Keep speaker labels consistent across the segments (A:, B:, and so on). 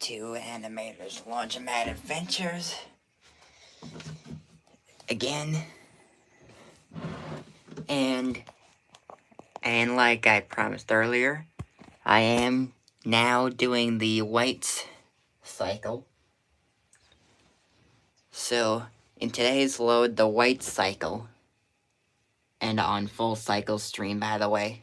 A: to Animator's Laundromat Adventures again, and like I promised earlier, I am now doing the whites cycle. So in today's load, the white cycle, and on full cycle stream, by the way.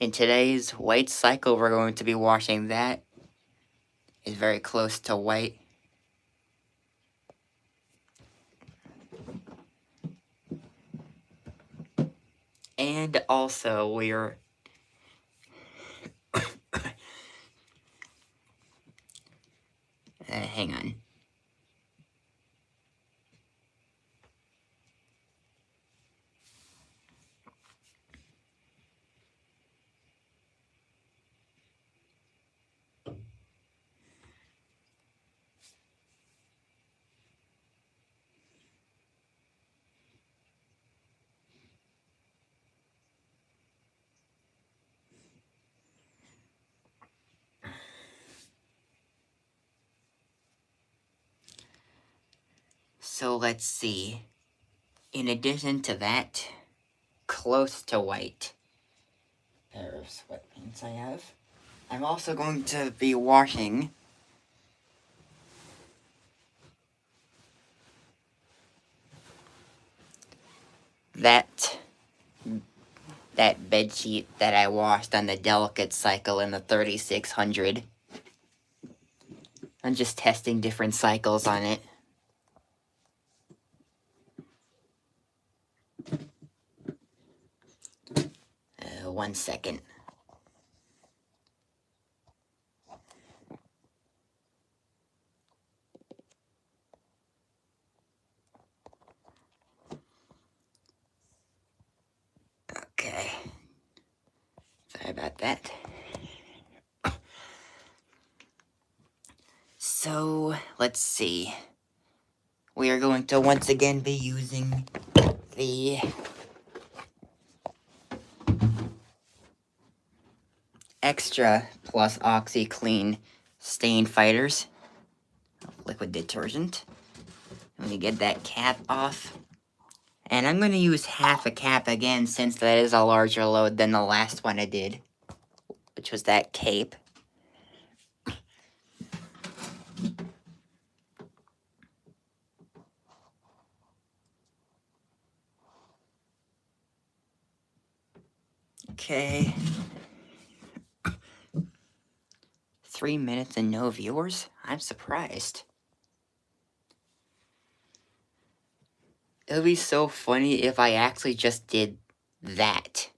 A: In today's white cycle, we're going to be washing that. It's very close to white. And also, we're hang on. So let's see. In addition to that, close to white pair of sweatpants I have, I'm also going to be washing that bedsheet that I washed on the delicate cycle in the 3600. I'm just testing different cycles on it. 1 second. Okay. Sorry about that. So, let's see. We are going to once again be using the Extra Plus OxyClean Stain Fighters liquid detergent. Let me get that cap off. And I'm going to use half a cap again, since that is a larger load than the last one I did, which was that cape. Okay. 3 minutes and no viewers? I'm surprised. It would be so funny if I actually just did that.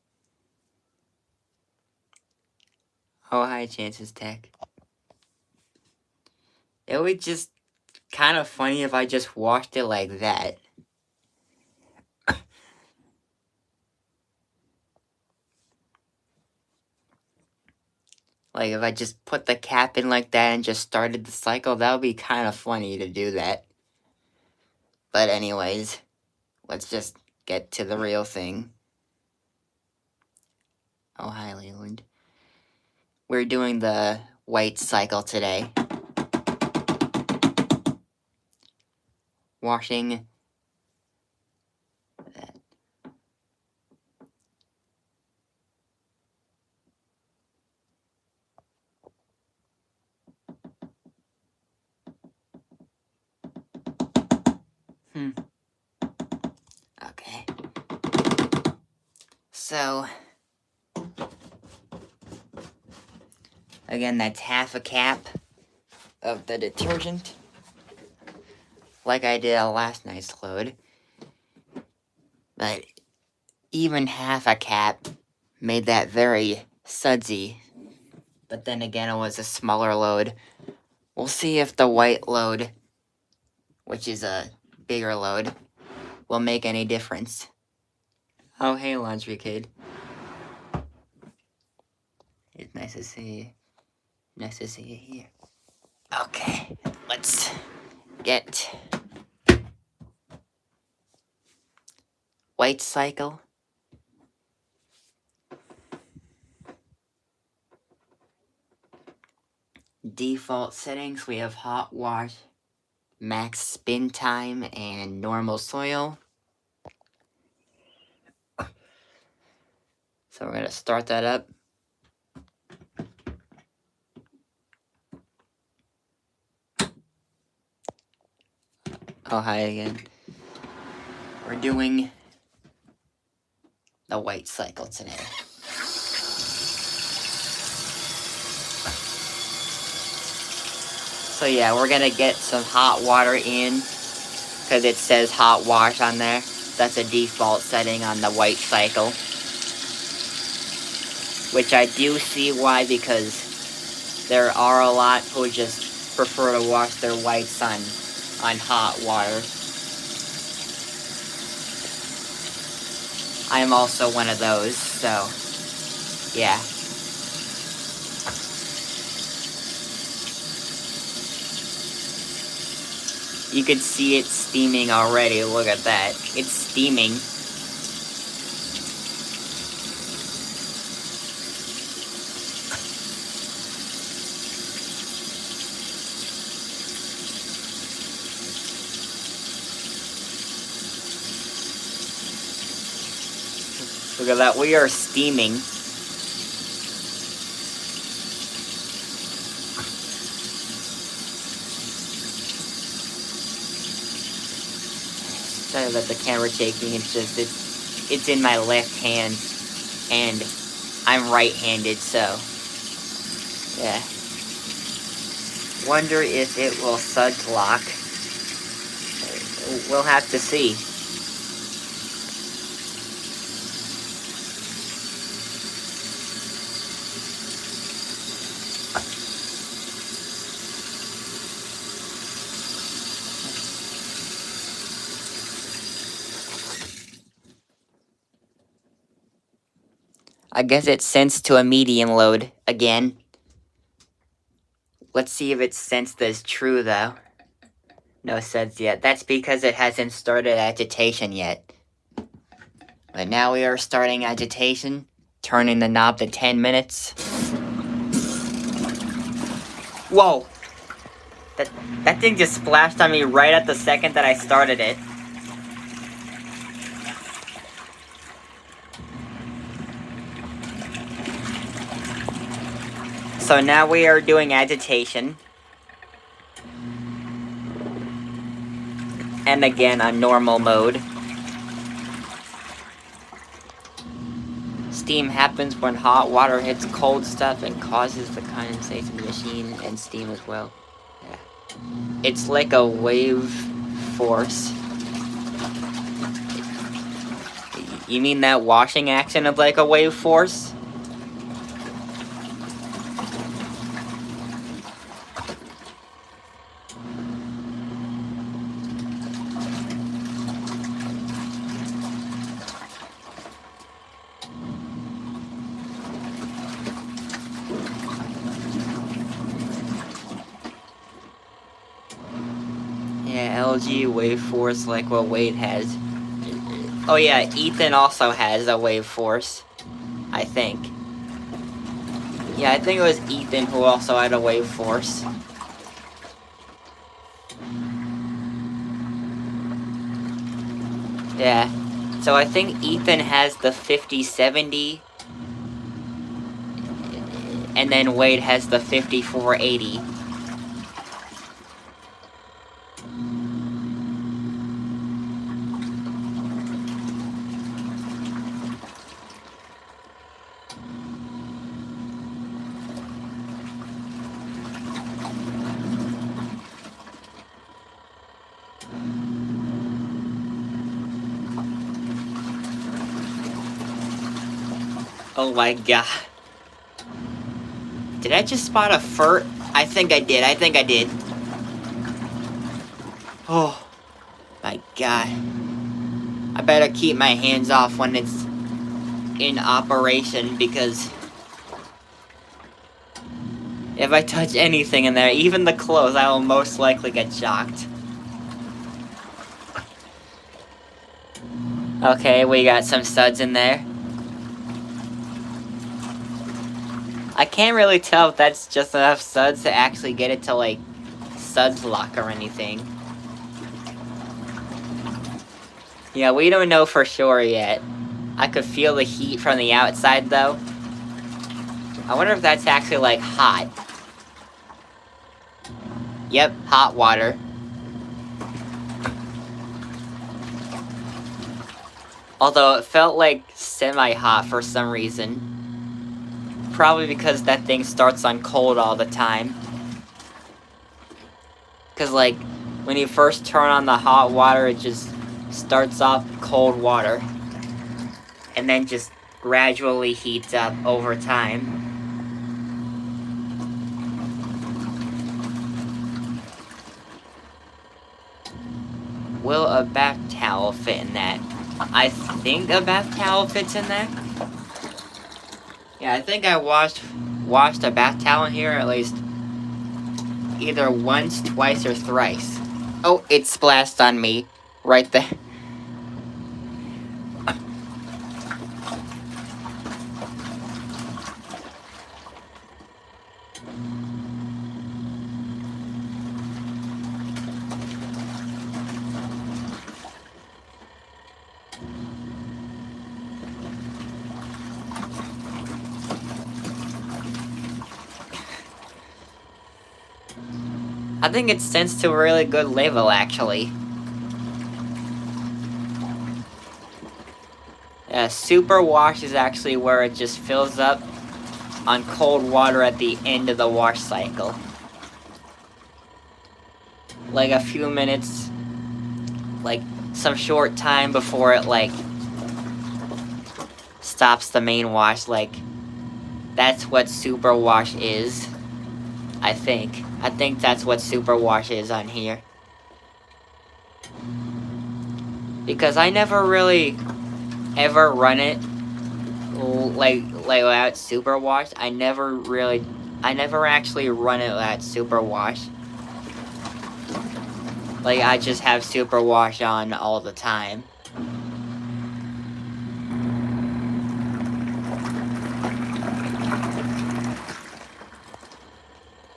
A: Oh, hi, Chances Tech. It would just kind of funny if I just washed it like that. Like, if I just put the cap in like that and just started the cycle, that would be kind of funny to do that. But anyways, let's just get to the real thing. Oh, hi, Leland. We're doing the white cycle today. Washing that. Okay. So, again, that's half a cap of the detergent, like I did on last night's load. But even half a cap made that very sudsy. But then again, it was a smaller load. We'll see if the white load, which is a bigger load, will make any difference. Oh, hey, Laundry Kid. It's nice to see you. Nice to see you here. Okay, let's get white cycle. default settings, we have hot wash, max spin time, and normal soil. So we're gonna start that up. Oh, hi again. We're doing the white cycle today. So yeah, we're gonna get some hot water in, because it says hot wash on there. That's a default setting on the white cycle. Which I do see why, because there are a lot who just prefer to wash their whites on hot water. I'm also one of those, so yeah. You could see it steaming already, look at that. It's steaming. Look at that, we are steaming. Sorry about the camera shaking, it's just, it's in my left hand, and I'm right-handed, so, yeah. Wonder if it will suds lock. We'll have to see. I guess it's sensed to a medium load again. Let's see if it's sensed as true, though. No suds yet. That's because it hasn't started agitation yet. But now we are starting agitation, turning the knob to 10 minutes. Whoa! That thing just splashed on me right at the second that I started it. So now we are doing agitation. And again on normal mode. Steam happens when hot water hits cold stuff and causes the condensation in the machine and steam as well. Yeah. It's like a wave force. You mean that washing action is like a wave force? Yeah, LG wave force like what Wade has. Oh yeah, Ethan also has a wave force, I think. Yeah, I think it was Ethan who also had a wave force. Yeah, so I think Ethan has the 5070, and then Wade has the 5480. Oh my god. Did I just spot a furt? I think I did. Oh my god. I better keep my hands off when it's in operation, because if I touch anything in there, even the clothes, I will most likely get shocked. Okay, we got some suds in there. I can't really tell if that's just enough suds to actually get it to, like, suds lock or anything. Yeah, we don't know for sure yet. I could feel the heat from the outside, though. I wonder if that's actually, like, hot. Yep, hot water. Although it felt, like, semi-hot for some reason. Probably because that thing starts on cold all the time. Because, like, when you first turn on the hot water, it just starts off cold water. And then just gradually heats up over time. Will a bath towel fit in that? I think a bath towel fits in that. Yeah, I think I washed a bath towel in here at least either once, twice, or thrice. Oh, it splashed on me right there. I think it's sensed to a really good level, actually. SuperWash is actually where it just fills up on cold water at the end of the wash cycle. Like a few minutes, like some short time before it, like, stops the main wash. Like, that's what SuperWash is, I think. I think that's what SuperWash is on here. Because I never really ever run it like without SuperWash. I never actually run it without SuperWash. Like, I just have SuperWash on all the time.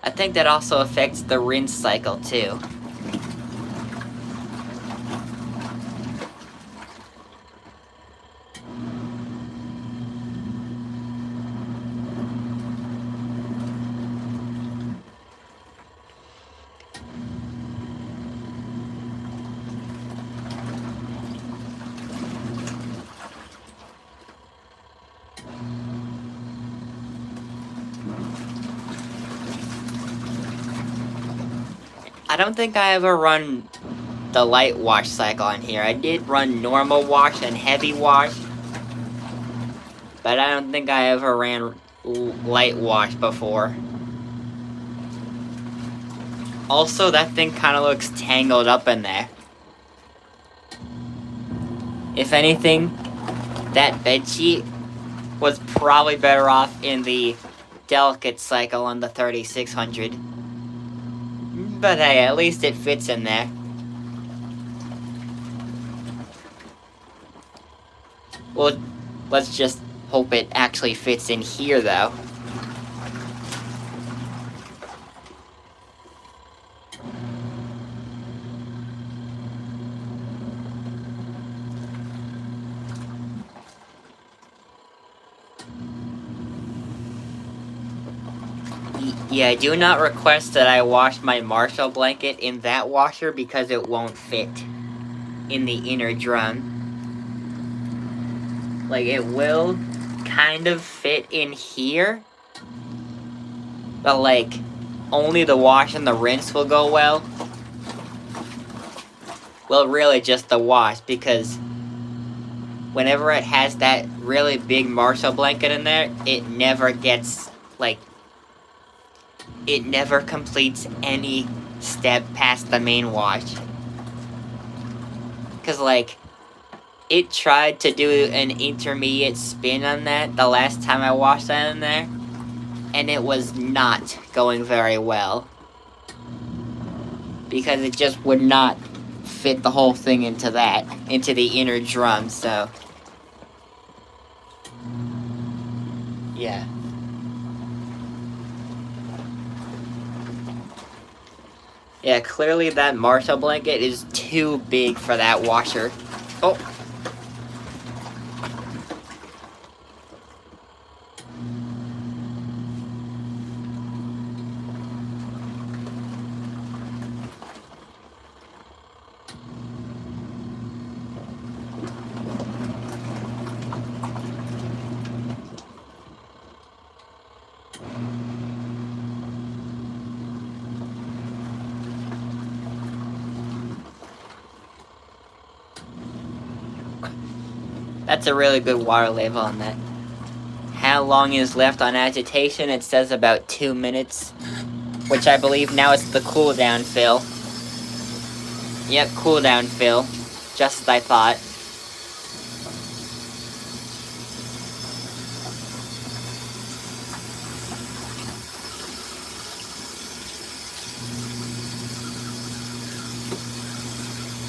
A: I think that also affects the rinse cycle too. I don't think I ever run the light wash cycle on here. I did run normal wash and heavy wash, but I don't think I ever ran light wash before. Also, that thing kind of looks tangled up in there. If anything, that bedsheet was probably better off in the delicate cycle on the 3600. But hey, at least it fits in there. Well, let's just hope it actually fits in here, though. Yeah, do not request that I wash my Marshall blanket in that washer because it won't fit in the inner drum. Like, it will kind of fit in here, but, like, only the wash and the rinse will go well. Well, really just the wash, because whenever it has that really big Marshall blanket in there, it never gets, like, it never completes any step past the main wash. Because, like, it tried to do an intermediate spin on that the last time I washed that in there, and it was not going very well. Because it just would not fit the whole thing into the inner drum, so. Yeah. Yeah, clearly that Marshall blanket is too big for that washer. Oh. That's a really good water level on that. How long is left on agitation? It says about 2 minutes, which I believe now it's the cooldown fill. Yep, cooldown fill. Just as I thought.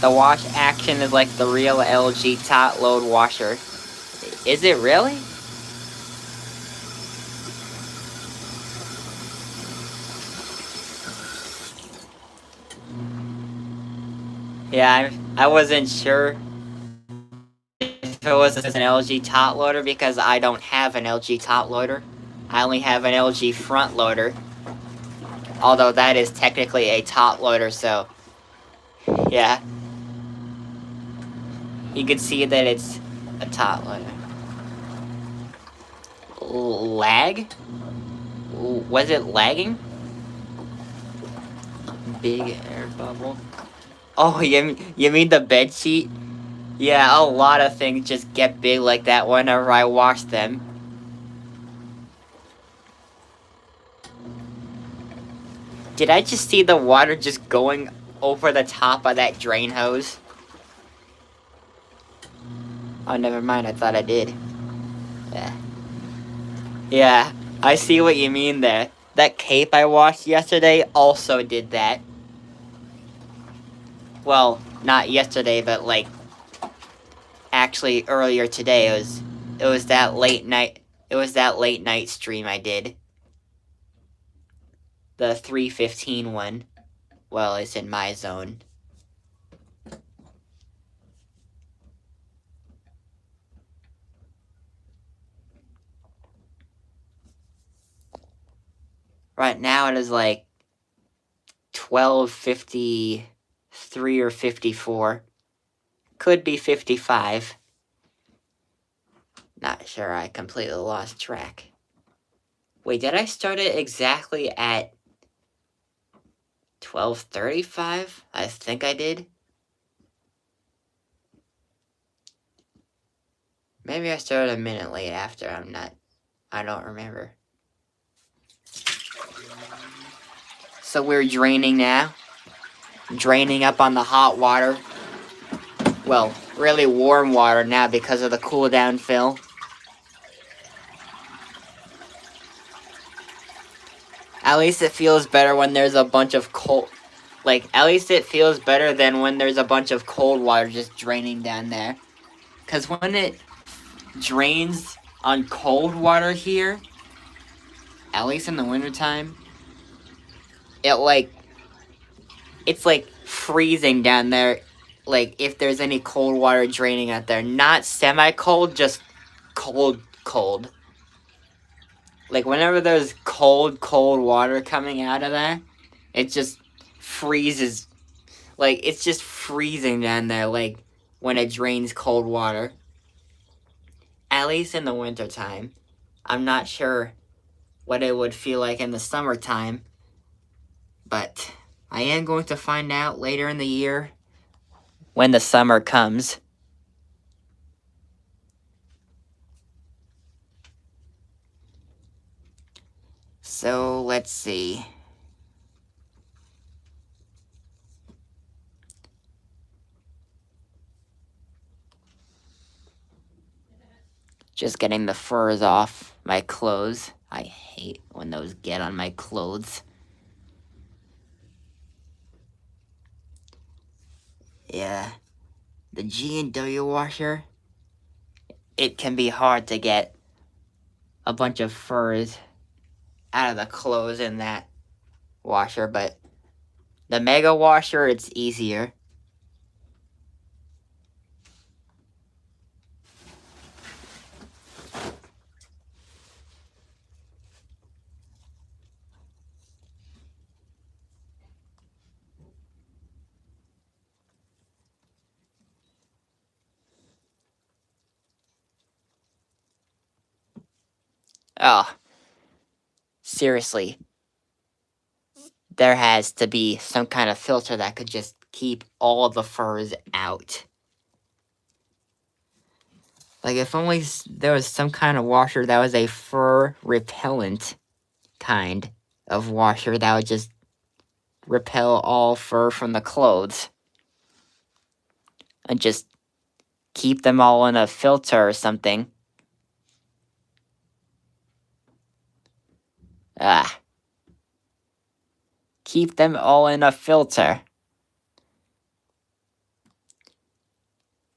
A: The wash action is like the real LG top load washer. Is it really? Yeah, I wasn't sure if it was an LG top loader because I don't have an LG top loader. I only have an LG front loader. Although that is technically a top loader, so yeah. You can see that it's a top loader. Lag? Was it lagging? Big air bubble. Oh, you mean the bed sheet? Yeah, a lot of things just get big like that whenever I wash them. Did I just see the water just going over the top of that drain hose? Oh, never mind, I thought I did. Yeah. Yeah, I see what you mean there. That cape I washed yesterday also did that. Well, not yesterday, but like actually earlier today. It was that late night stream I did. The 3:15 one. Well, it's in my zone. Right now it is like 12:53 or 54. Could be 55. Not sure, I completely lost track. Wait, did I start it exactly at 12:35? I think I did. Maybe I started a minute late after, I don't remember. So we're draining now. Draining up on the hot water. Well, really warm water now because of the cool down fill. At least it feels better when there's a bunch of cold... Like, at least it feels better than when there's a bunch of cold water just draining down there. Because when it drains on cold water here, at least in the wintertime, it's like freezing down there. Like, if there's any cold water draining out there. Not semi-cold, just cold. Like, whenever there's cold water coming out of there, it just freezes. Like, it's just freezing down there, like, when it drains cold water. At least in the wintertime. I'm not sure what it would feel like in the summertime. But I am going to find out later in the year when the summer comes. So, let's see. Just getting the furs off my clothes. I hate when those get on my clothes. Yeah. The G&W washer, it can be hard to get a bunch of furs out of the clothes in that washer, but The Mega Washer, it's easier. Oh, seriously. There has to be some kind of filter that could just keep all the furs out. Like, if only there was some kind of washer that was a fur repellent kind of washer that would just repel all fur from the clothes. And just keep them all in a filter or something. Ah. Keep them all in a filter.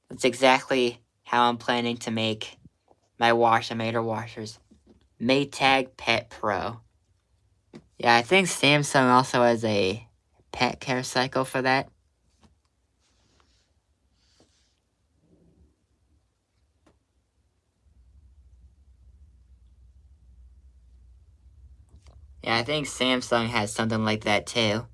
A: That's exactly how I'm planning to make my Wash-O-Mator washers. Maytag Pet Pro. Yeah, I think Samsung also has a pet care cycle for that. Yeah, I think Samsung has something like that too.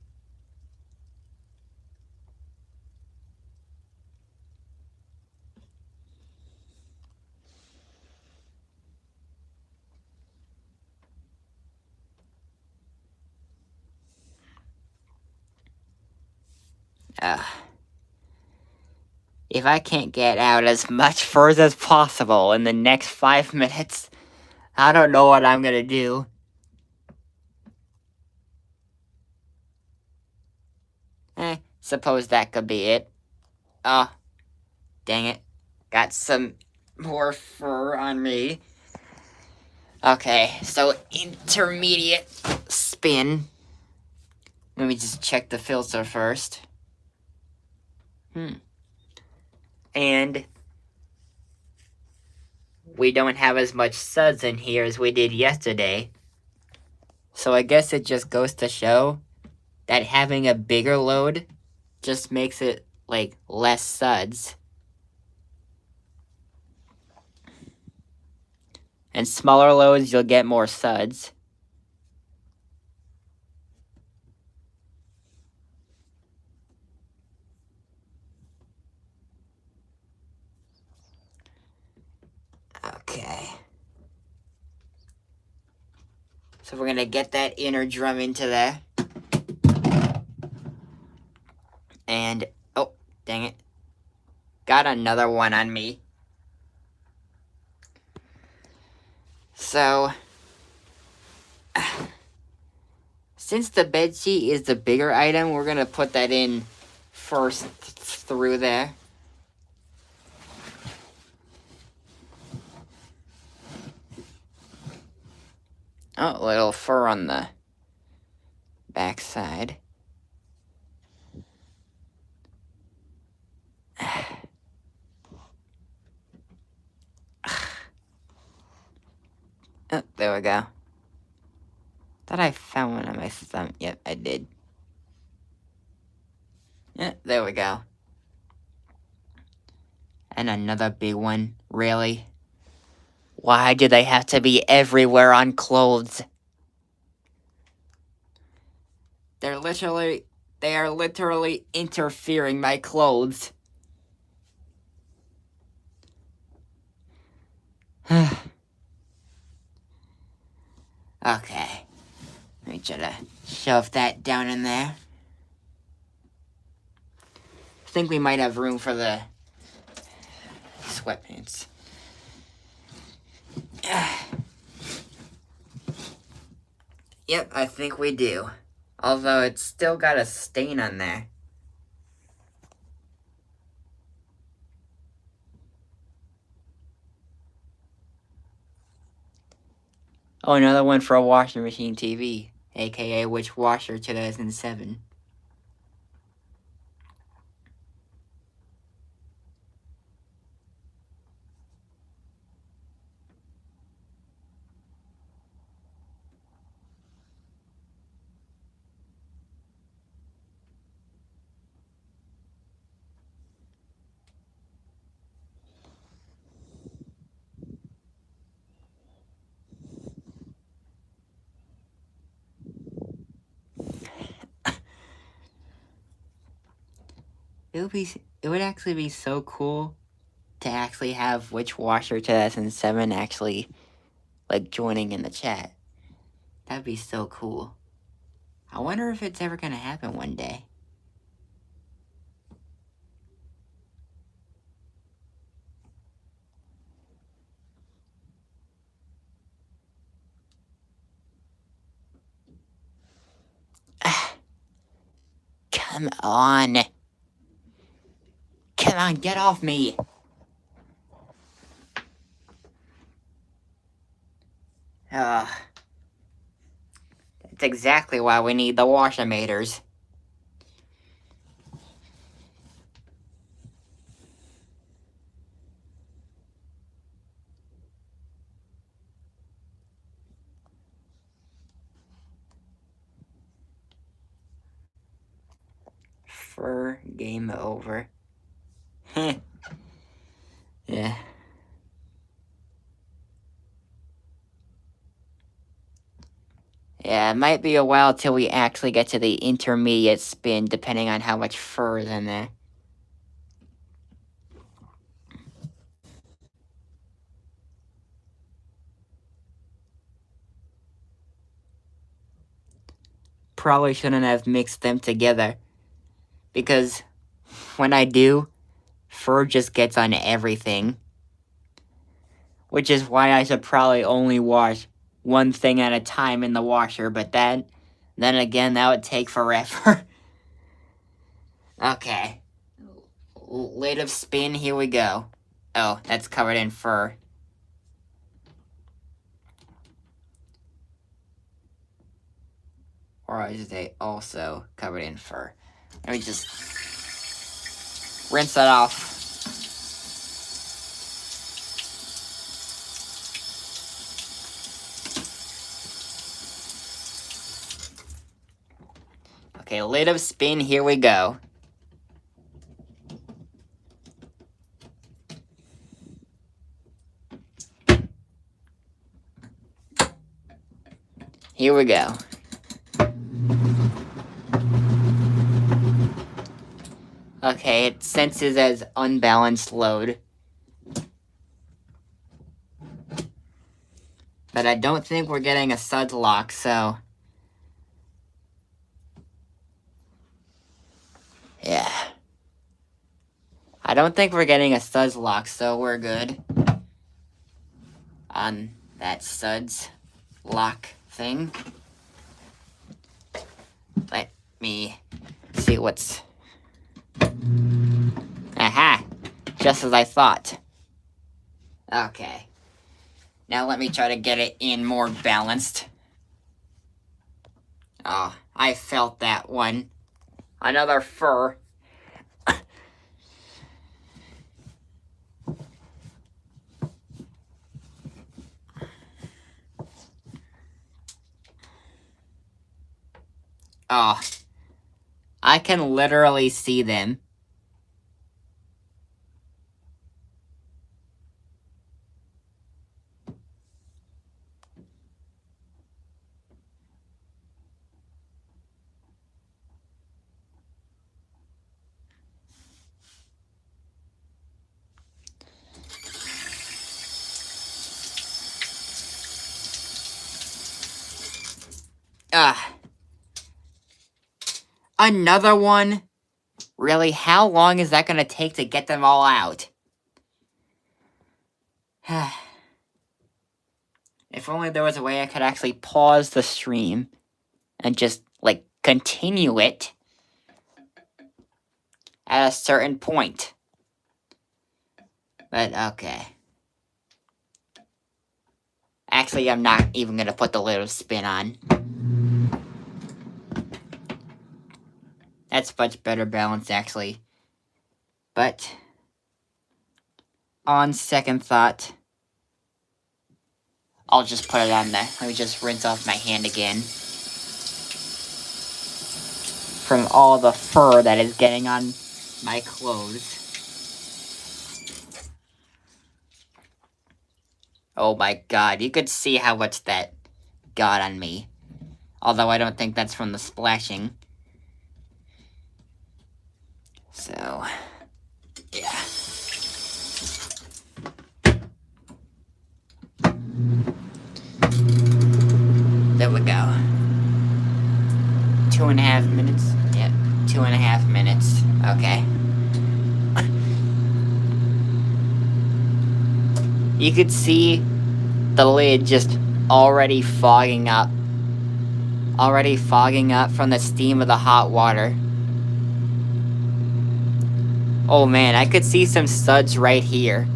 A: If I can't get out as much furs as possible in the next 5 minutes, I don't know what I'm gonna do. Suppose that could be it. Oh, dang it. Got some more fur on me. Okay, so intermediate spin. Let me just check the filter first. And we don't have as much suds in here as we did yesterday. So I guess it just goes to show that having a bigger load just makes it, like, less suds. And smaller loads, you'll get more suds. Okay. So we're gonna get that inner drum into there. And, oh, dang it. Got another one on me. So, since the bedsheet is the bigger item, we're gonna put that in first through there. Oh, a little fur on the back side. Oh, there we go. Thought I found one on my thumb. Yep, I did. Yeah, there we go. And another big one. Really? Why do they have to be everywhere on clothes? They are literally interfering my clothes. Okay. Let me try to shove that down in there. I think we might have room for the sweatpants. Yep, I think we do. Although it's still got a stain on there. Oh, another one for a washing machine TV, aka Which Washer 2007. It would actually be so cool to actually have Witch Washer 2007 actually, like, joining in the chat. That'd be so cool. I wonder if it's ever gonna happen one day. Come on. Come on, get off me. That's exactly why we need the washamators. Fur game over. Yeah. Yeah, it might be a while till we actually get to the intermediate spin, depending on how much fur is in there. Probably shouldn't have mixed them together, because when I do, fur just gets on everything. Which is why I should probably only wash one thing at a time in the washer, but then again, that would take forever. Okay. Lid of spin, here we go. Oh, that's covered in fur. Or is they also covered in fur? Let me just rinse that off. Okay, lid of spin, here we go. Here we go. Okay, it senses as unbalanced load. But I don't think we're getting a suds lock, so... yeah. I don't think we're getting a suds lock, so we're good. On that suds lock thing. Let me see what's... aha! Just as I thought. Okay. Now let me try to get it in more balanced. Oh, I felt that one. Another fur. Oh, I can literally see them. Another one? Really, how long is that gonna take to get them all out? If only there was a way I could actually pause the stream and just, like, continue it at a certain point. But, okay. Actually, I'm not even gonna put the lid of spin on. That's much better balanced, actually. But, on second thought, I'll just put it on there. Let me just rinse off my hand again. From all the fur that is getting on my clothes. Oh my god, you could see how much that got on me. Although I don't think that's from the splashing. So, yeah. There we go. 2.5 minutes. Yep, 2.5 minutes. Okay. You could see the lid just already fogging up. Already fogging up from the steam of the hot water. Oh man, I could see some suds right here.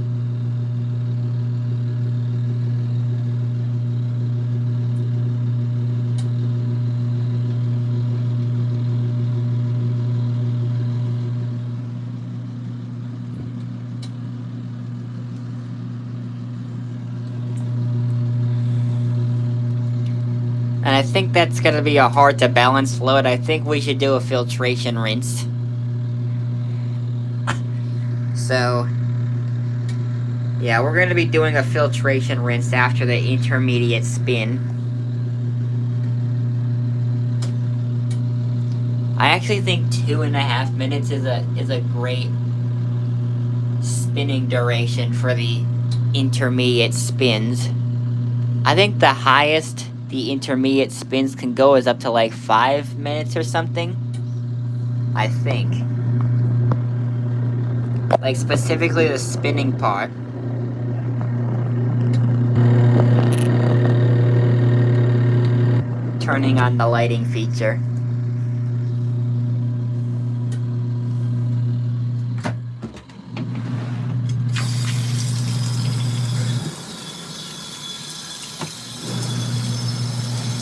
A: And I think that's gonna be a hard to balance load. I think we should do a filtration rinse. So, yeah, we're gonna be doing a filtration rinse after the intermediate spin. I actually think 2.5 minutes is a great spinning duration for the intermediate spins. I think the highest the intermediate spins can go is up to like 5 minutes or something. I think. Like specifically the spinning part. Turning on the lighting feature.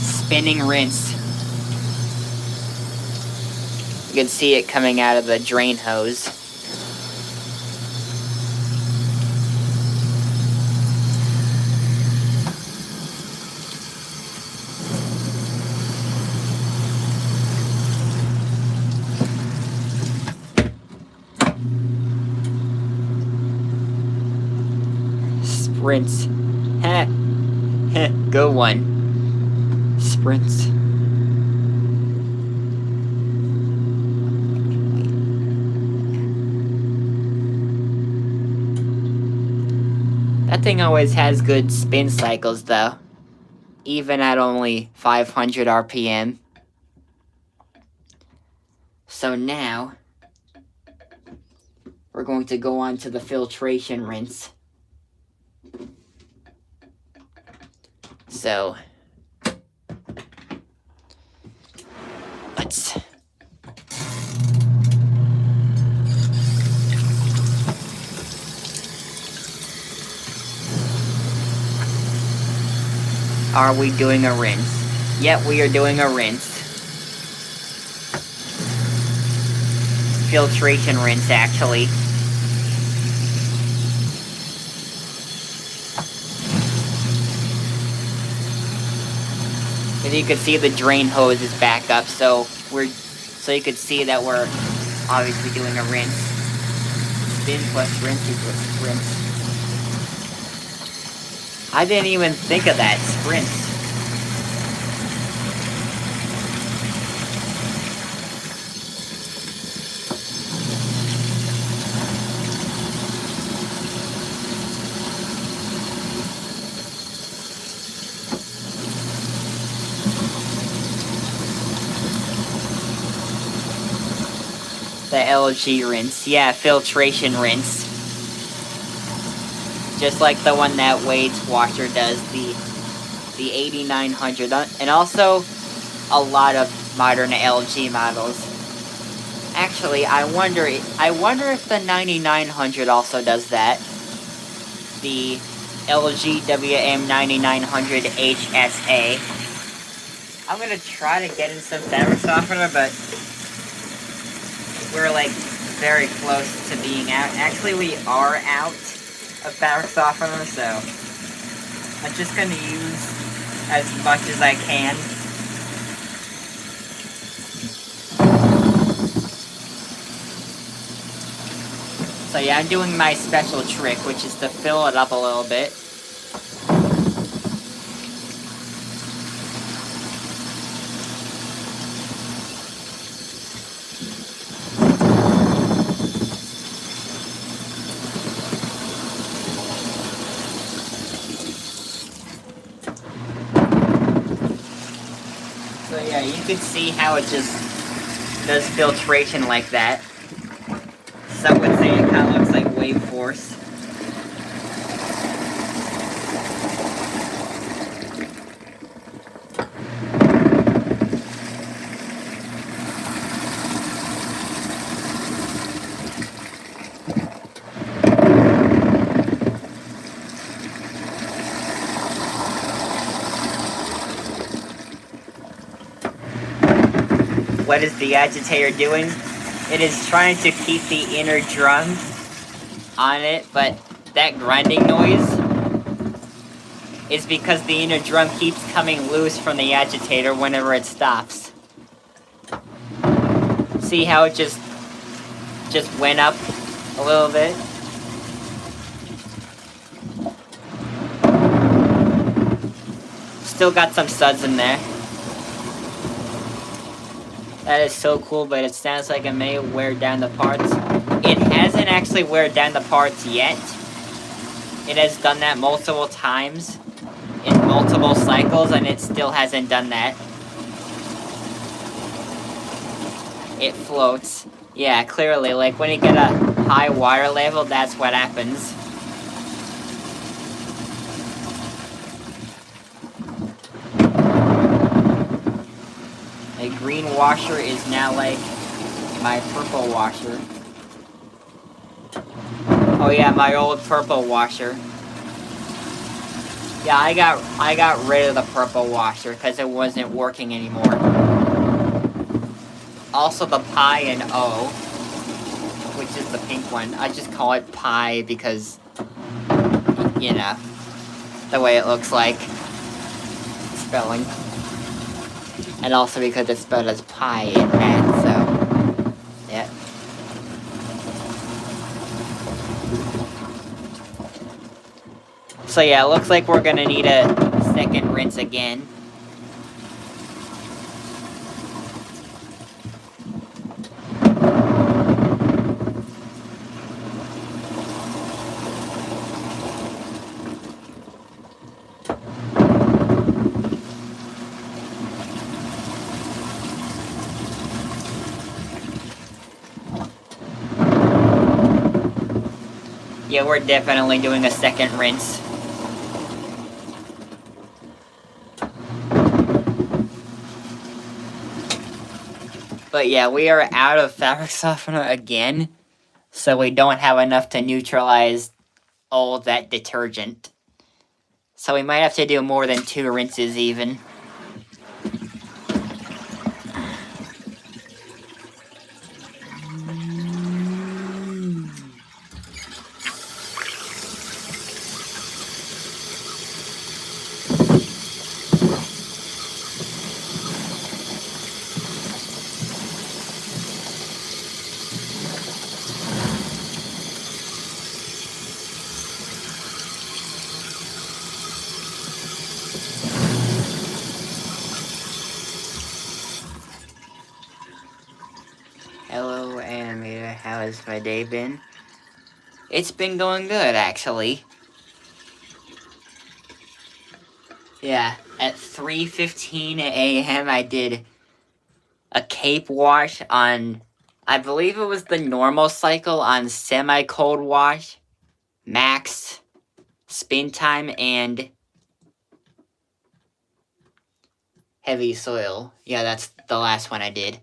A: Spinning rinse. You can see it coming out of the drain hose. Sprints. Heh. Heh. Good one. Sprints. That thing always has good spin cycles though. Even at only 500 RPM. So now, we're going to go on to the filtration rinse. So, let's... Are we doing a rinse? Yep, we are doing a rinse. Filtration rinse, actually. As you can see, the drain hose is back up, so you could see that we're obviously doing a rinse. Spin plus rinse equals rinse. I didn't even think of that. Sprints. The LG rinse. Yeah, filtration rinse. Just like the one that Wade's washer does, the 8900, and also a lot of modern LG models. Actually, I wonder if the 9900 also does that. The LG WM9900 HSA. I'm gonna try to get in some fabric softener, but we're like very close to being out. Actually, we are out of fabric softener, so I'm just gonna use as much as I can. So yeah, I'm doing my special trick, which is to fill it up a little bit. Yeah, you can see how it just does filtration like that. Some would say it kind of looks like wave force. What is the agitator doing? It is trying to keep the inner drum on it, but that grinding noise is because the inner drum keeps coming loose from the agitator whenever it stops. See how it just went up a little bit? Still got some suds in there. That is so cool, but it sounds like it may wear down the parts. It hasn't actually wear down the parts yet. It has done that multiple times in multiple cycles, and it still hasn't done that. It floats. Yeah, clearly, like when you get a high water level, that's what happens. A green washer is now like my purple washer. Oh yeah, my old purple washer. Yeah, I got rid of the purple washer because it wasn't working anymore. Also the Pi and O, which is the pink one. I just call it Pi because, you know, the way it looks like. Spelling. And also because it's spelled as pie in math, so, yeah. So yeah, it looks like we're gonna need a second rinse again. Yeah, we're definitely doing a second rinse. But yeah, we are out of fabric softener again, so we don't have enough to neutralize all that detergent. So we might have to do more than 2 rinses even. Hello, animator. How has my day been? It's been going good, actually. Yeah, at 3:15 a.m. I did a cape wash on, I believe it was the normal cycle on semi-cold wash, max, spin time, and heavy soil. Yeah, that's the last one I did.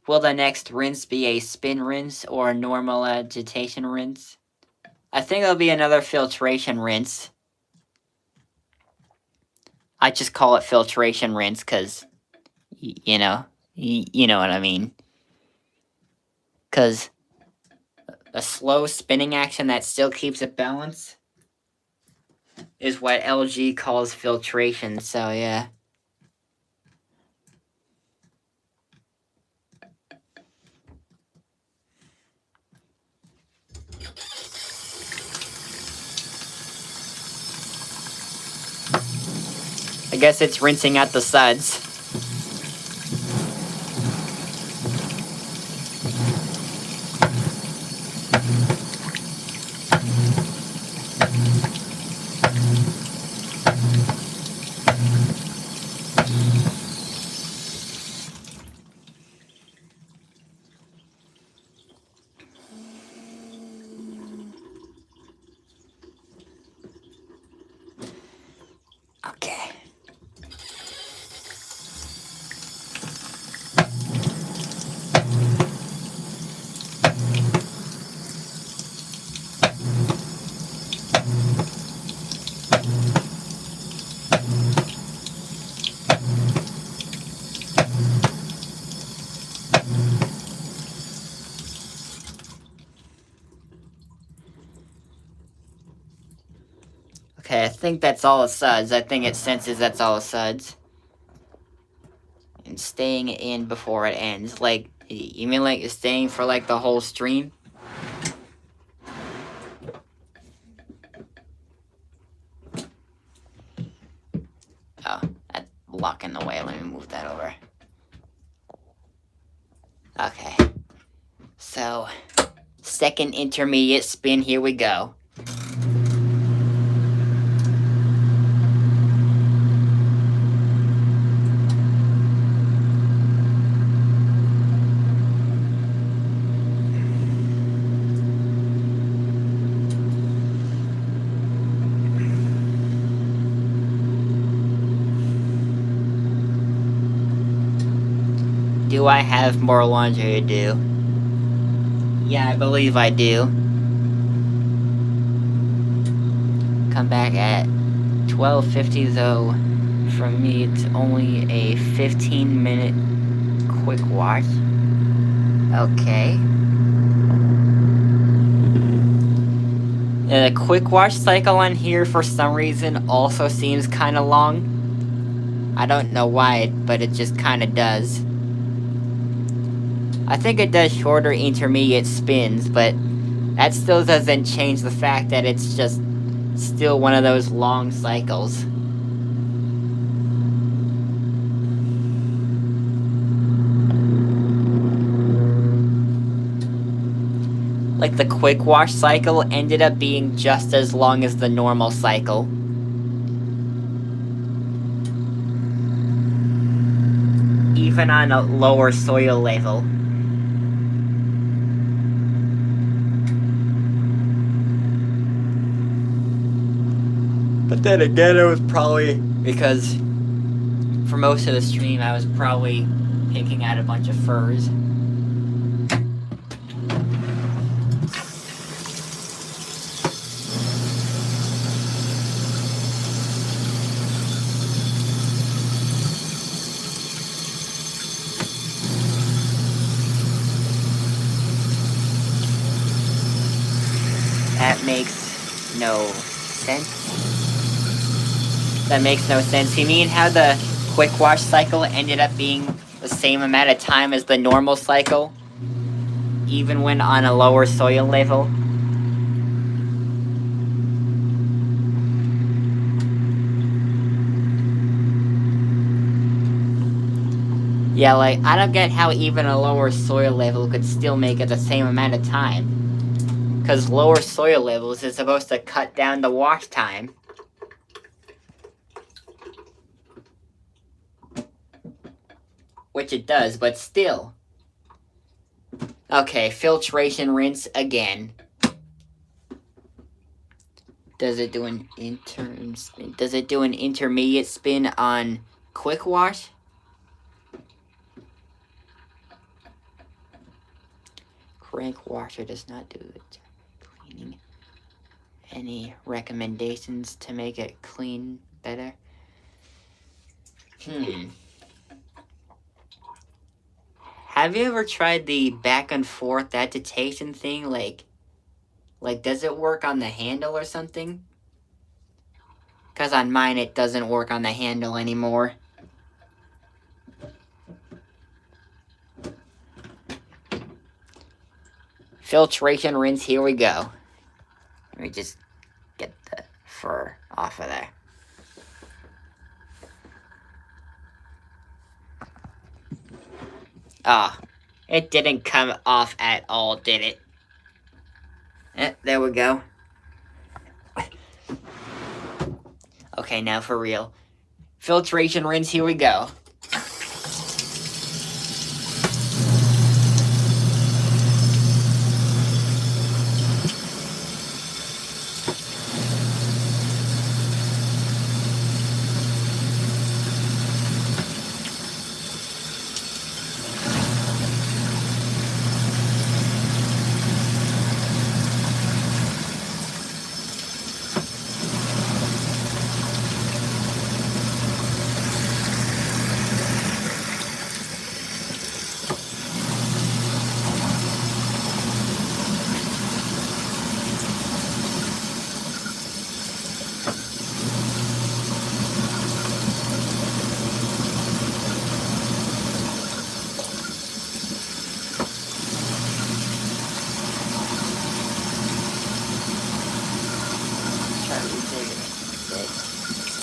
A: Will the next rinse be a spin rinse or a normal agitation rinse? I think it'll be another filtration rinse. I just call it filtration rinse because, you know what I mean. Because a slow spinning action that still keeps it balanced is what LG calls filtration, so yeah. I guess it's rinsing out the suds. Okay, I think that's all it suds. I think it senses that's all it suds. And staying in before it ends. Like, you mean like it's staying for like the whole stream? Oh, that's blocking the way. Let me move that over. Okay. So, second intermediate spin, here we go. Do I have more laundry to do? Yeah, I believe I do. Come back at 12:50 though. For me, it's only a 15-minute quick wash. Okay. The quick wash cycle on here, for some reason, also seems kind of long. I don't know why, but it just kind of does. I think it does shorter intermediate spins, but that still doesn't change the fact that it's just still one of those long cycles. Like, the quick wash cycle ended up being just as long as the normal cycle. Even on a lower soil level. But then again, it was probably because for most of the stream I was probably picking out a bunch of furs. That makes no sense. That makes no sense. You mean how the quick wash cycle ended up being the same amount of time as the normal cycle? Even when on a lower soil level? Yeah, like, I don't get how even a lower soil level could still make it the same amount of time. Because lower soil levels is supposed to cut down the wash time. Which it does, but still. Okay, filtration rinse again. Does it do an intermediate spin on quick wash? Crank washer does not do it. Cleaning. Any recommendations to make it clean better? Have you ever tried the back and forth agitation thing? Like, does it work on the handle or something? Because on mine, it doesn't work on the handle anymore. Filtration rinse, here we go. Let me just get the fur off of there. Ah, it didn't come off at all, did it? There we go. Okay, now for real. Filtration rinse, here we go.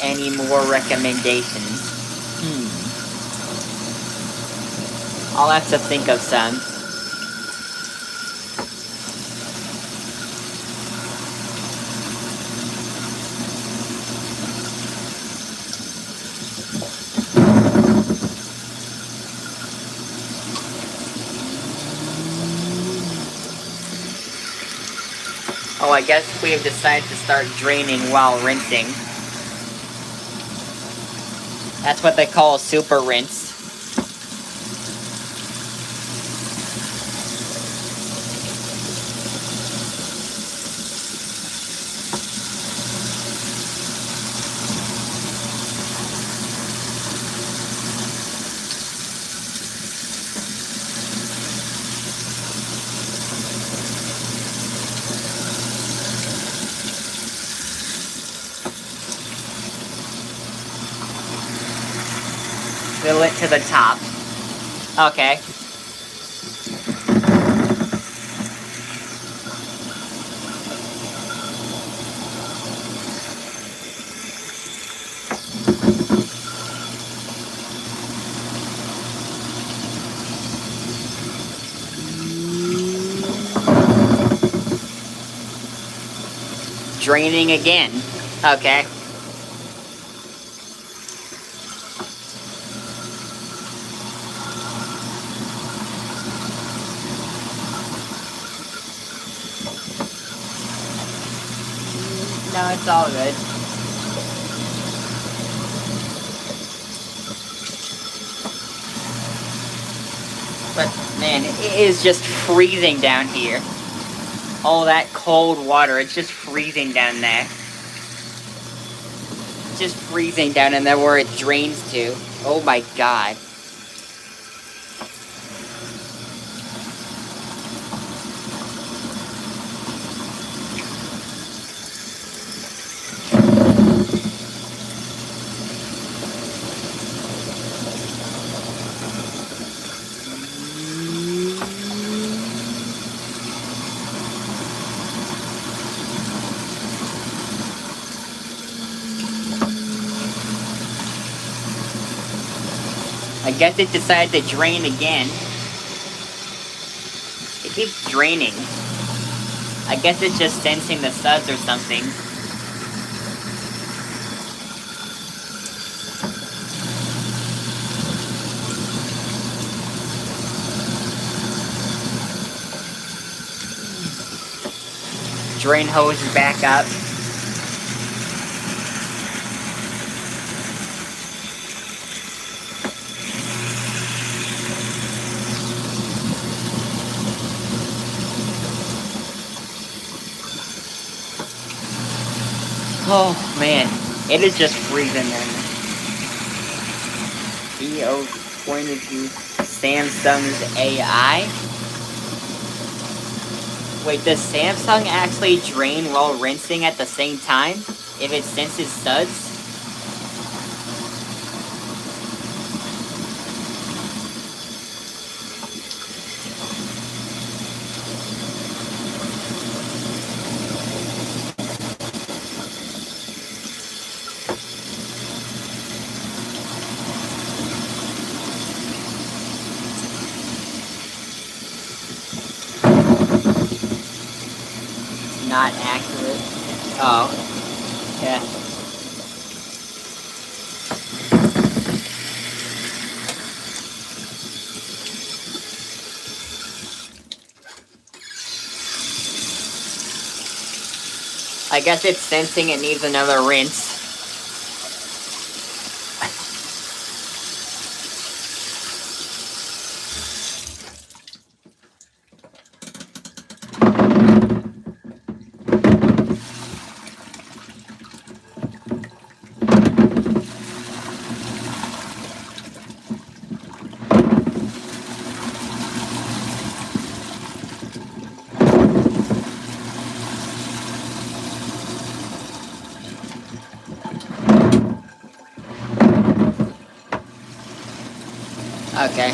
A: any more recommendations? I'll have to think of some. Oh, I guess we have decided to start draining while rinsing. That's what they call SuperRinse. Fill it to the top. Okay. Draining again. Okay. No, it's all good. But man, it is just freezing down here. All that cold water, it's just freezing down there. It's just freezing down in there where it drains to. Oh my god. I guess it decided to drain again. It keeps draining. I guess it's just sensing the suds or something. Drain hose is back up. Oh man, it is just freezing then. EO pointed to Samsung's AI. Wait, does Samsung actually drain while rinsing at the same time? If it senses suds? Not accurate. Oh. Yeah. I guess it's sensing it needs another rinse. Okay.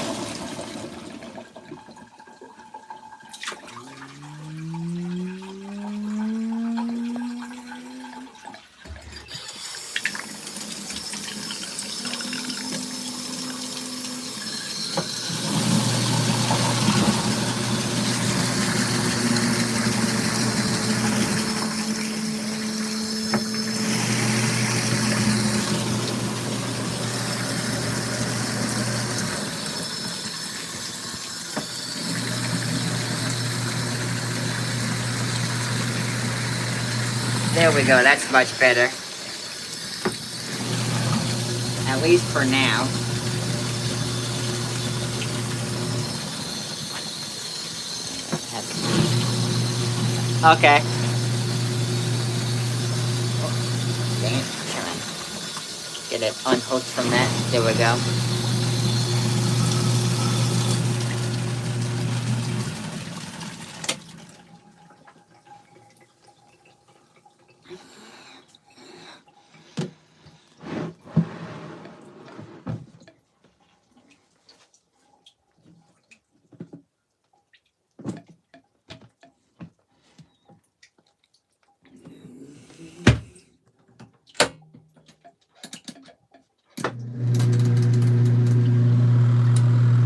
A: There we go, that's much better. At least for now. Okay. Oh, dang it. Try and get it unhooked from that. There we go.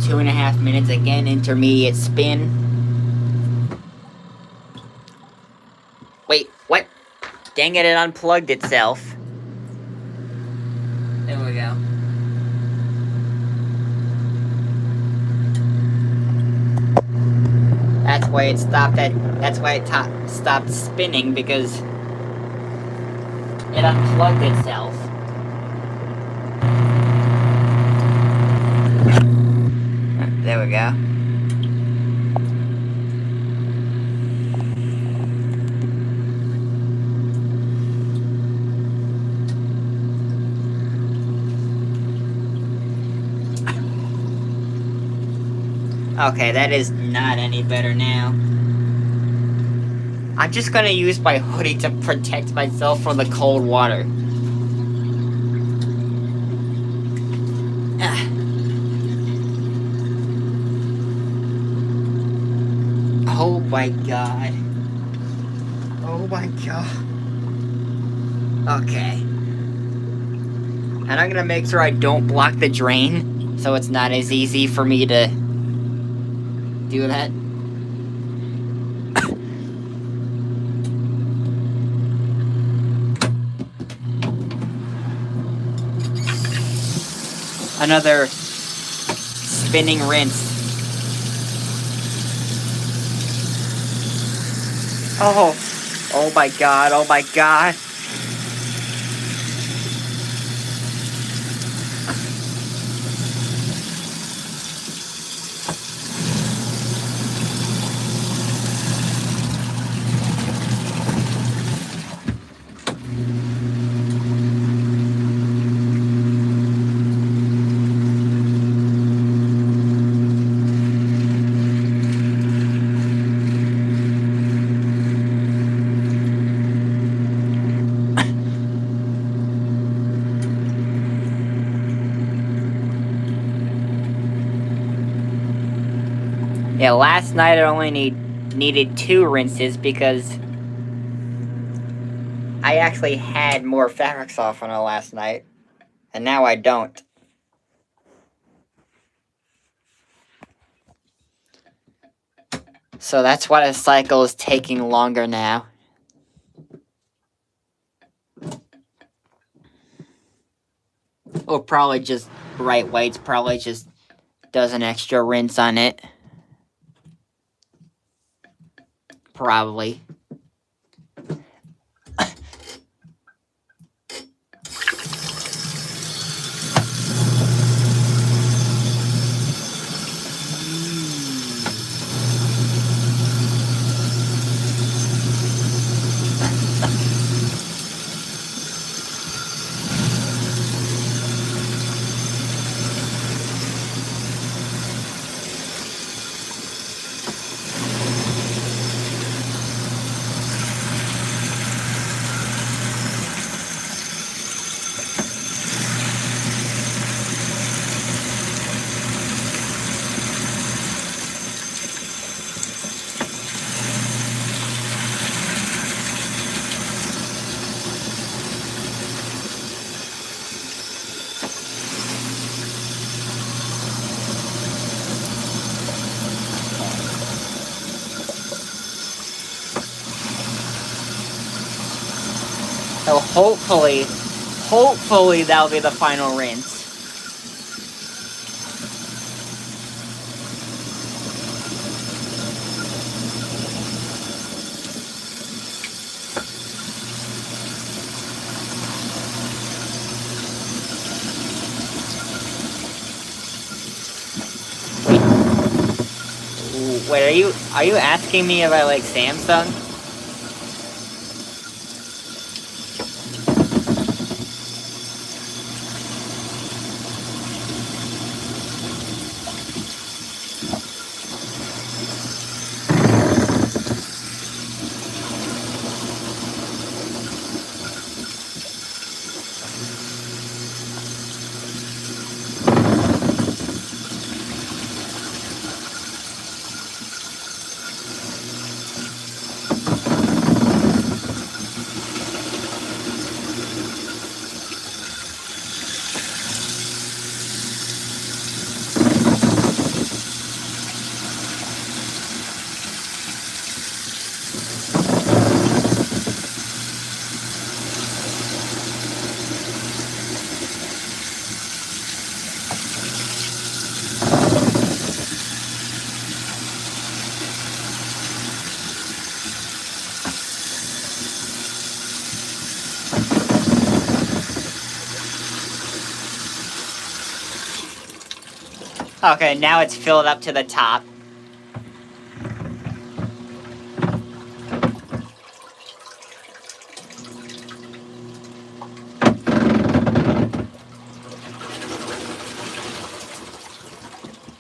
A: Two and a half minutes again, intermediate spin. Wait, what? Dang it, it unplugged itself. There we go. That's why it stopped that's why it stopped spinning, because it unplugged itself. There we go. Okay, that is not any better now. I'm just gonna use my hoodie to protect myself from the cold water. Oh my god. Oh my god. Okay. And I'm gonna make sure I don't block the drain, so it's not as easy for me to do that. Another spinning rinse. Oh my god, oh my god. Yeah, last night I only needed 2 rinses because I actually had more fabric softener last night, and now I don't. So that's why the cycle is taking longer now. Or probably just Bright White's probably just does an extra rinse on it. Probably. So hopefully that'll be the final rinse. Wait, are you asking me if I like Samsung? Okay, now it's filled up to the top.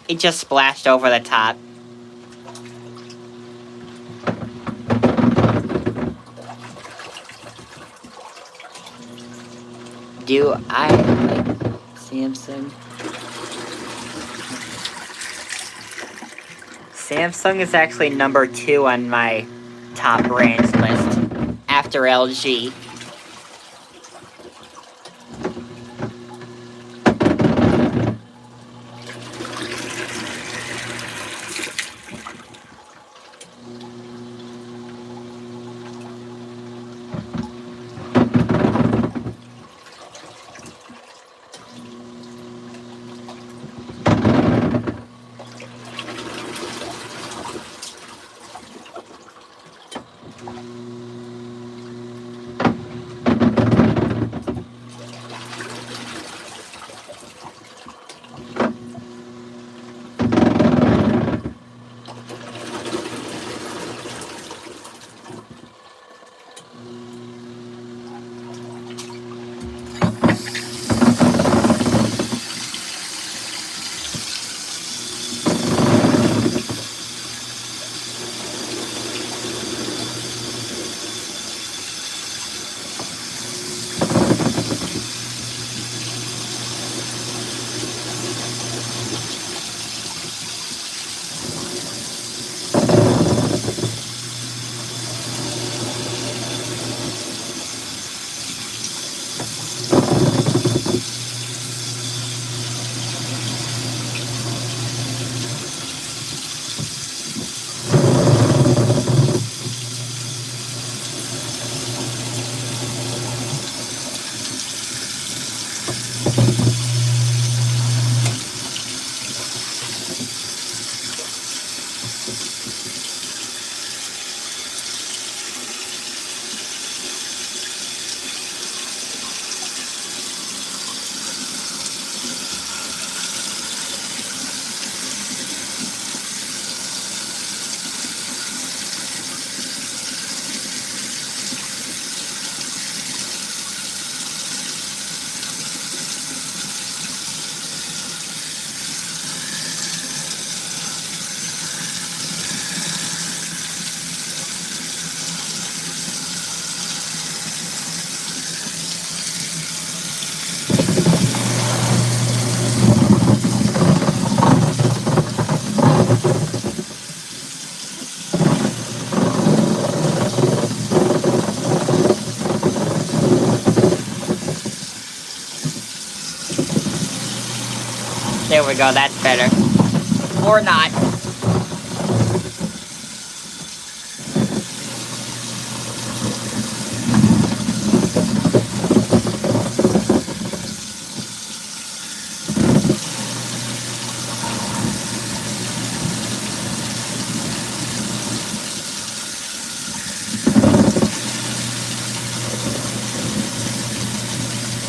A: It just splashed over the top. Do I like Samsung? Samsung is actually number 2 on my top brands list, after LG. There we go, that's better. Or not.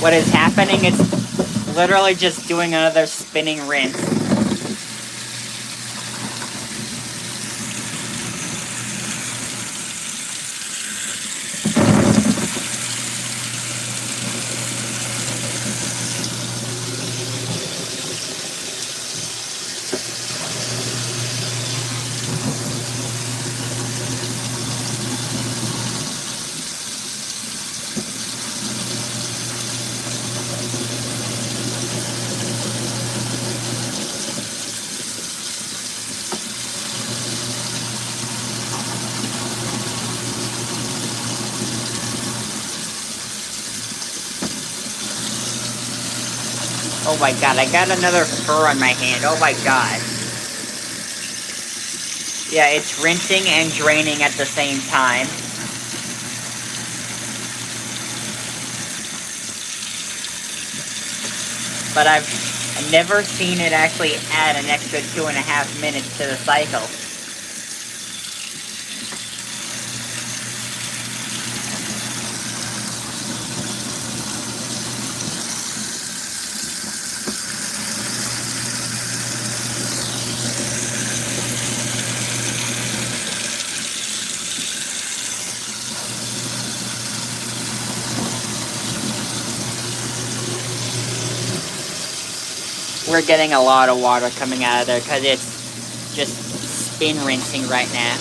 A: What is happening, it's literally just doing another spinning rinse. Oh my god, I got another fur on my hand. Oh my god. Yeah, it's rinsing and draining at the same time. But I've never seen it actually add an extra 2.5 minutes to the cycle. We're getting a lot of water coming out of there because it's just spin rinsing right now.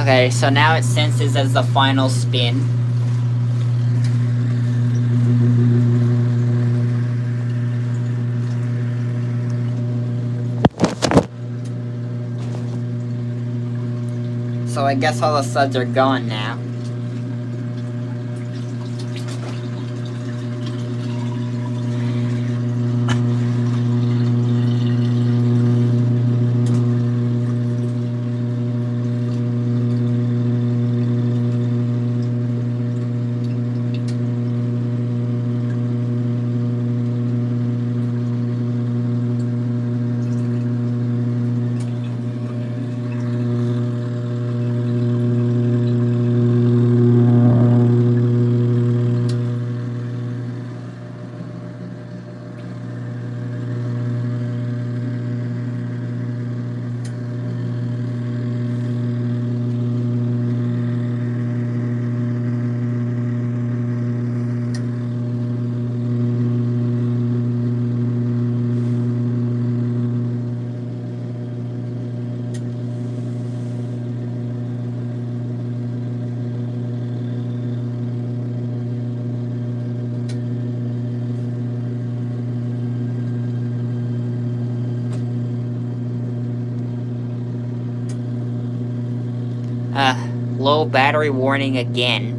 A: Okay, so now it senses as the final spin. So I guess all the suds are gone now. Low battery warning again.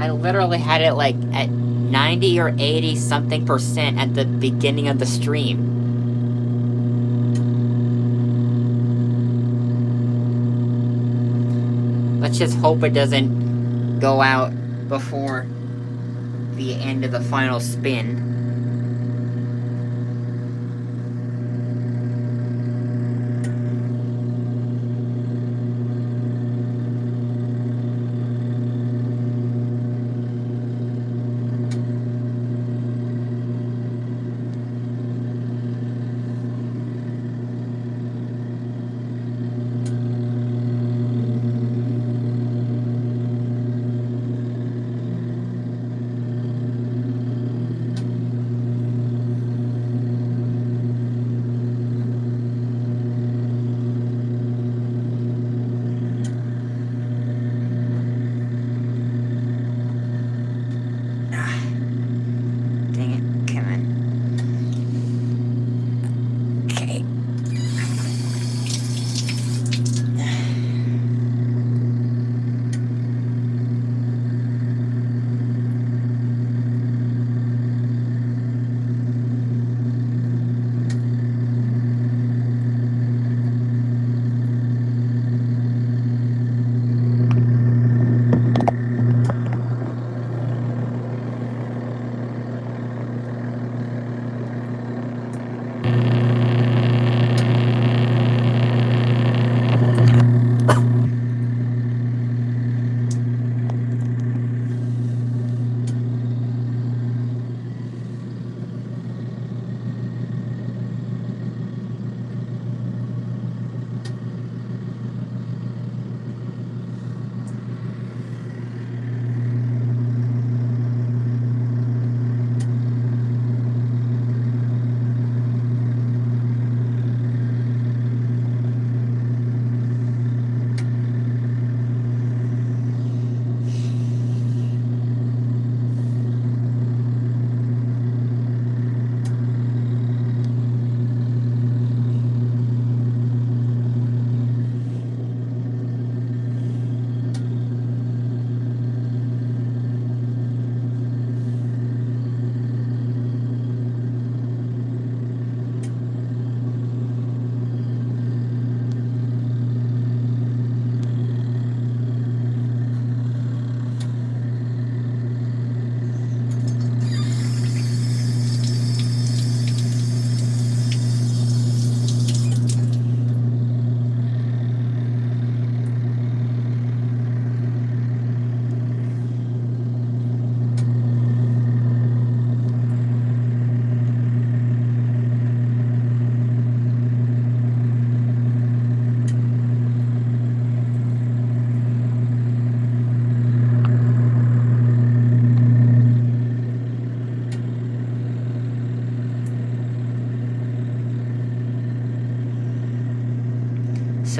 A: I literally had it like at 90 or 80 something percent at the beginning of the stream. Let's just hope it doesn't go out before the end of the final spin.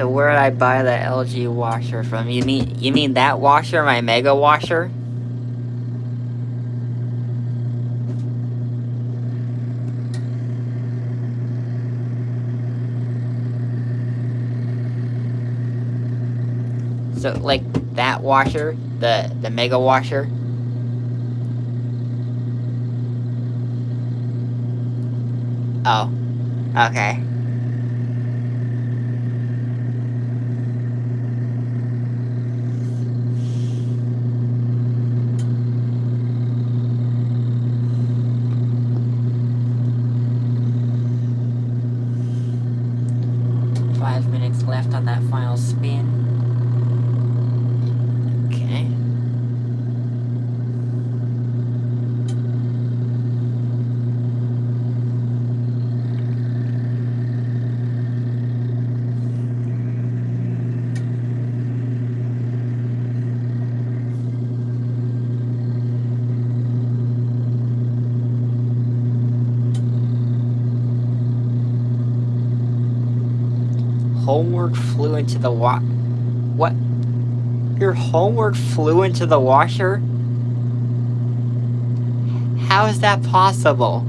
A: so where did I buy the LG washer from? You mean that washer, my mega washer? So like that washer, the mega washer? Oh, okay. Left on that final spin. Okay. Homework flew into the What? Your homework flew into the washer? How is that possible?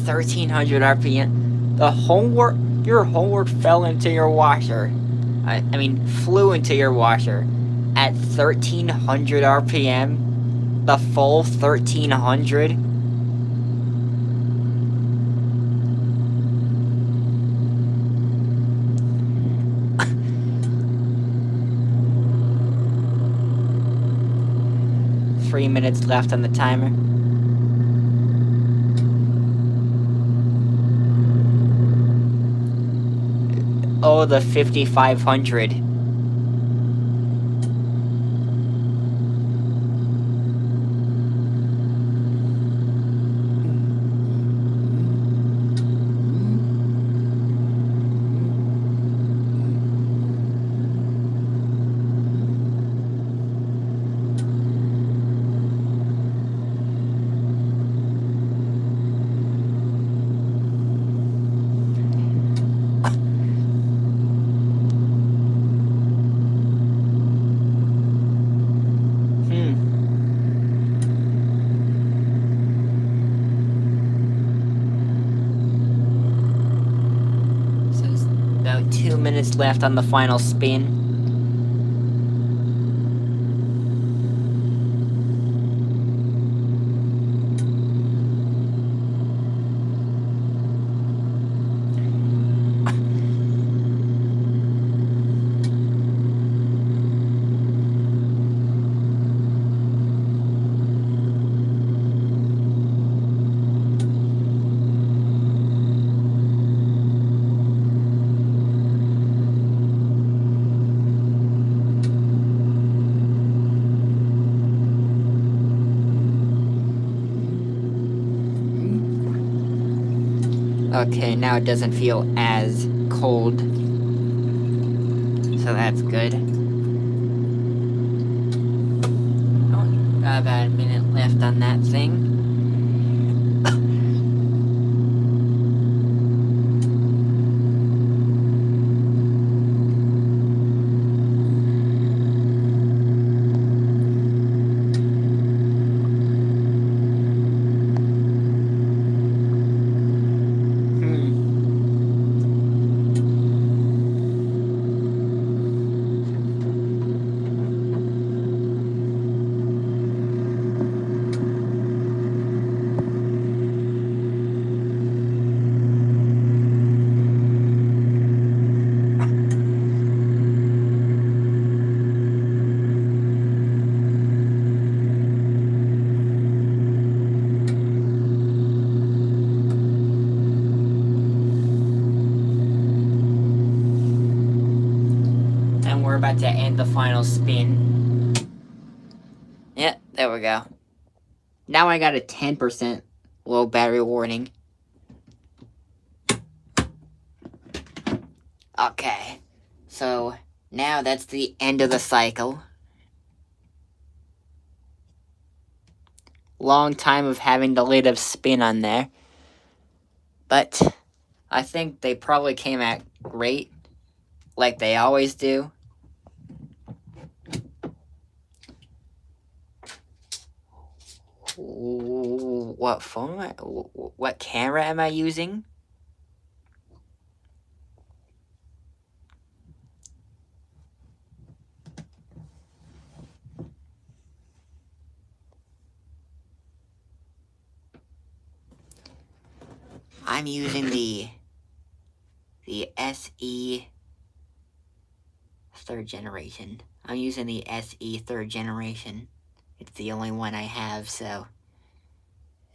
A: 1300 RPM. Your homework fell into your washer. I mean, flew into your washer at 1300 RPM. The full 1300. Three minutes left on the timer. Oh, the 5500. About 2 minutes left on the final spin. Okay, now it doesn't feel as cold, so that's good. Oh, about a minute left on that thing. about to end the final spin. Yeah, there we go. Now I got a 10% low battery warning. Okay, so now that's the end of the cycle. Long time of having the lid of spin on there. But I think they probably came out great, like they always do. What phone? What camera am I using? I'm using the SE 3rd generation. I'm using the SE 3rd generation. It's the only one I have, so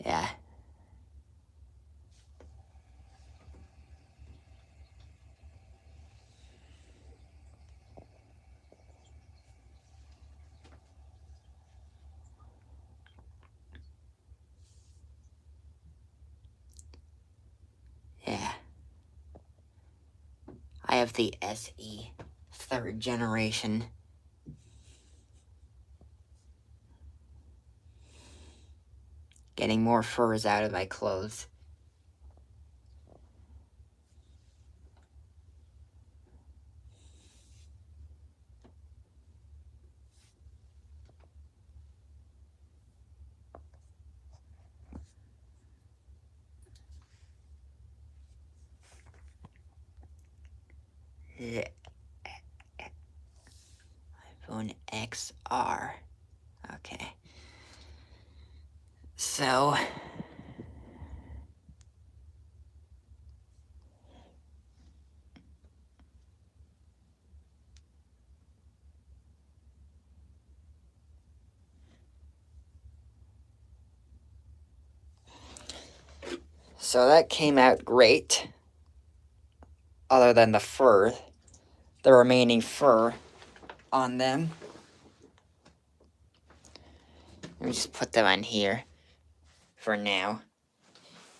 A: yeah. Yeah. I have the SE 3rd generation. Getting more furs out of my clothes. The iPhone XR. Okay. So that came out great. Other than the fur, the remaining fur on them. Let me just put them on here for now,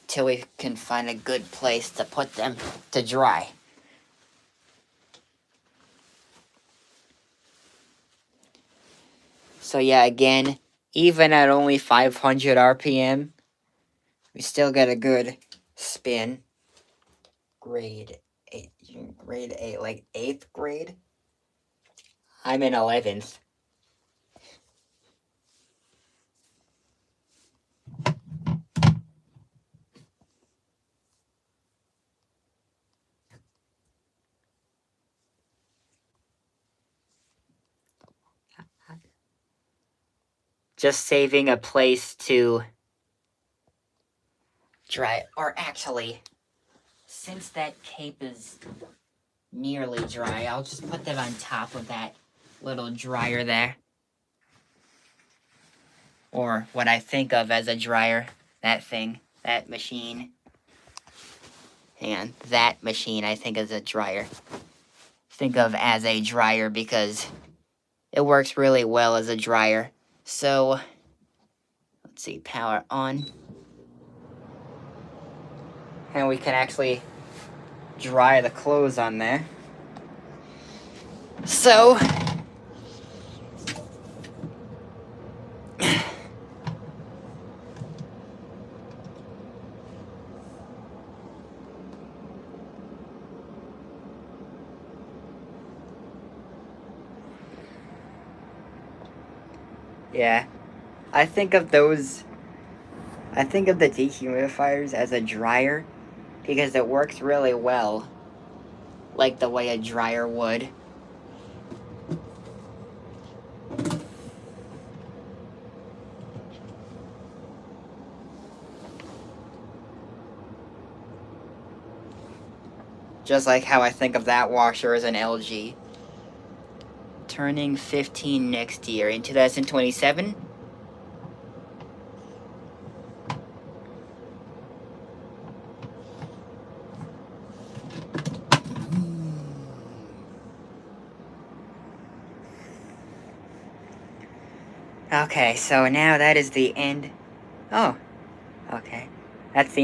A: till we can find a good place to put them to dry. So yeah, again, even at only 500 RPM, we still get a good spin. Grade 8, like 8th grade? I'm in 11th. Just saving a place to dry, or actually, since that cape is nearly dry, I'll just put them on top of that little dryer there. Or what I think of as a dryer, that thing, that machine. Hang on, that machine I think is a dryer. Think of as a dryer because it works really well as a dryer. So, let's see, power on. And we can actually dry the clothes on there. So, yeah, I think of the dehumidifiers as a dryer because it works really well, like the way a dryer would. Just like how I think of that washer as an LG. Turning 15 next year in 2027. Okay, so now that is the end. Oh, okay. That's the